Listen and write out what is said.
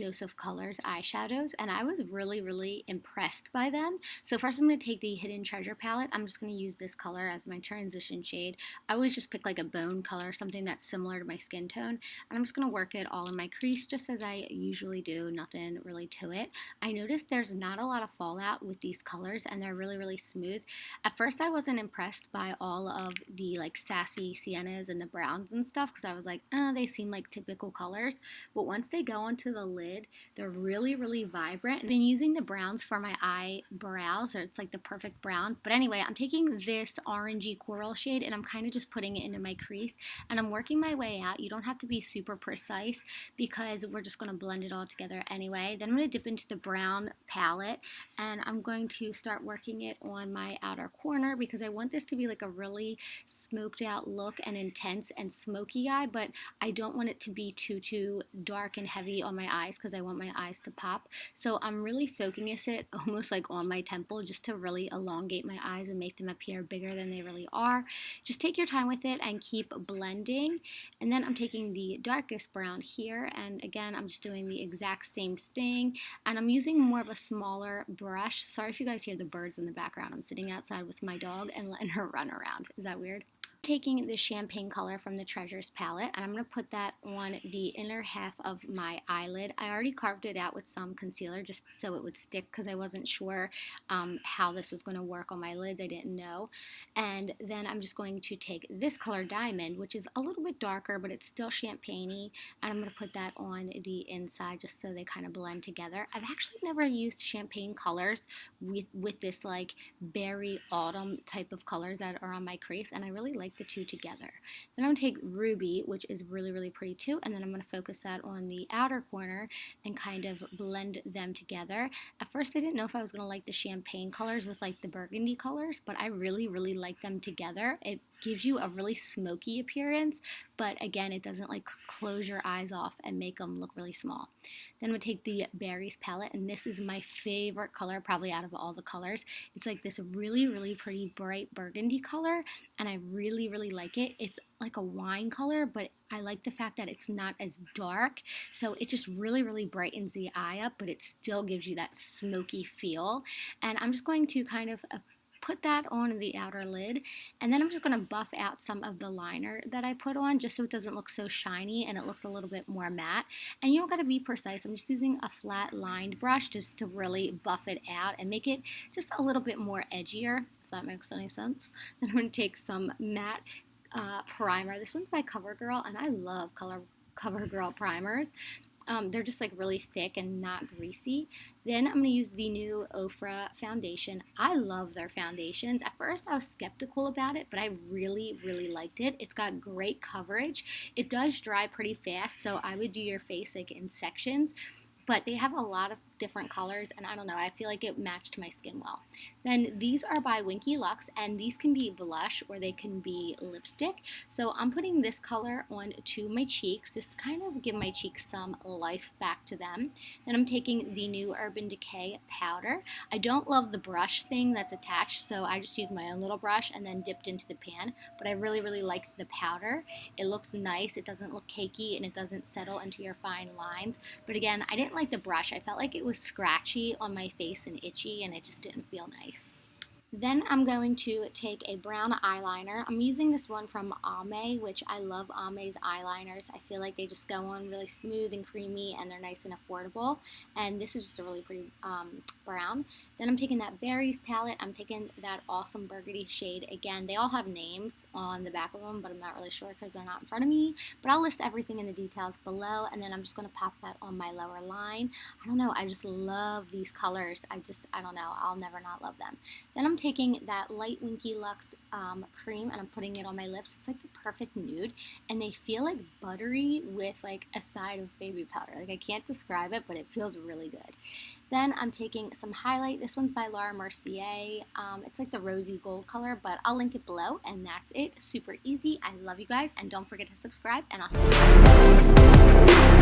Dose of Colors eyeshadows, and I was really impressed by them. So first I'm going to take the Hidden Treasure palette. I'm just going to use this color as my transition shade. I always just pick like a bone color, something that's similar to my skin tone, and I'm just going to work it all in my crease just as I usually do, nothing really to it. I noticed there's not a lot of fallout with these colors, and they're really smooth. At first I wasn't impressed by all of the like sassy siennas and the browns and stuff because I was like, oh, they seem like typical colors. But once they go onto the lid, they're really vibrant. I've been using the browns for my eyebrows, so it's like the perfect brown. But anyway, I'm taking this orangey coral shade and I'm kind of just putting it into my crease and I'm working my way out. You don't have to be super precise because we're just going to blend it all together anyway. Then I'm going to dip into the brown palette and I'm going to start working it on my outer corner because I want this to be like a really smoked out look and intense and smoky eye, but I don't want it to be too dark and heavy on my eyes because I want my eyes to pop. So I'm really focusing it almost like on my temple just to really elongate my eyes and make them appear bigger than they really are. Just take your time with it and keep blending. And then I'm taking the darkest brown here, and again I'm just doing the exact same thing, and I'm using more of a smaller brush. Sorry if you guys hear the birds in the background. I'm sitting outside with my dog and letting her run around. Is that weird? Taking the champagne color from the Treasures palette and I'm going to put that on the inner half of my eyelid. I already carved it out with some concealer just so it would stick because I wasn't sure how this was going to work on my lids. I didn't know. And then I'm just going to take this color Diamond, which is a little bit darker but it's still champagne-y, and I'm going to put that on the inside just so they kind of blend together. I've actually never used champagne colors with this like berry autumn type of colors that are on my crease, and I really like the two together. Then I'm going to take Ruby, which is really pretty too, and then I'm going to focus that on the outer corner and kind of blend them together. At first I didn't know if I was going to like the champagne colors with like the burgundy colors, but I really like them together. It gives you a really smoky appearance, but again it doesn't like close your eyes off and make them look really small. Then I'm going to take the Berries palette, and this is my favorite color probably out of all the colors. It's like this really pretty bright burgundy color, and I really like it. It's like a wine color, but I like the fact that it's not as dark, so it just really brightens the eye up, but it still gives you that smoky feel. And I'm just going to kind of put that on the outer lid, and then I'm just going to buff out some of the liner that I put on just so it doesn't look so shiny and it looks a little bit more matte. And you don't got to be precise. I'm just using a flat lined brush just to really buff it out and make it just a little bit more edgier, if that makes any sense. Then I'm going to take some matte primer. This one's by CoverGirl, and I love CoverGirl primers. They're just like really thick and not greasy. Then I'm going to use the new Ofra foundation. I love their foundations. At first I was skeptical about it, but I really liked it. It's got great coverage. It does dry pretty fast, so I would do your face like in sections. But they have a lot of different colors, and I don't know, I feel like it matched my skin well. Then these are by Winky Lux, and these can be blush or they can be lipstick. So I'm putting this color on to my cheeks, just to kind of give my cheeks some life back to them. Then I'm taking the new Urban Decay powder. I don't love the brush thing that's attached, so I just used my own little brush and then dipped into the pan, but I really like the powder. It looks nice, it doesn't look cakey, and it doesn't settle into your fine lines. But again, I didn't like the brush. I felt like it was scratchy on my face and itchy, and it just didn't feel nice. Then I'm going to take a brown eyeliner. I'm using this one from Ame, which I love Ame's eyeliners. I feel like they just go on really smooth and creamy, and they're nice and affordable. And this is just a really pretty brown. Then I'm taking that Berries palette. I'm taking that awesome burgundy shade. Again, they all have names on the back of them, but I'm not really sure because they're not in front of me. But I'll list everything in the details below, and then I'm just going to pop that on my lower line. I don't know, I just love these colors. I don't know, I'll never not love them. Then I'm taking that light Winky Lux cream, and I'm putting it on my lips. It's like the perfect nude, and they feel like buttery with like a side of baby powder. Like I can't describe it, but it feels really good. Then I'm taking some highlight. This one's by Laura Mercier. It's like the rosy gold color, but I'll link it below, and that's it. Super easy. I love you guys, and don't forget to subscribe, and I'll see you.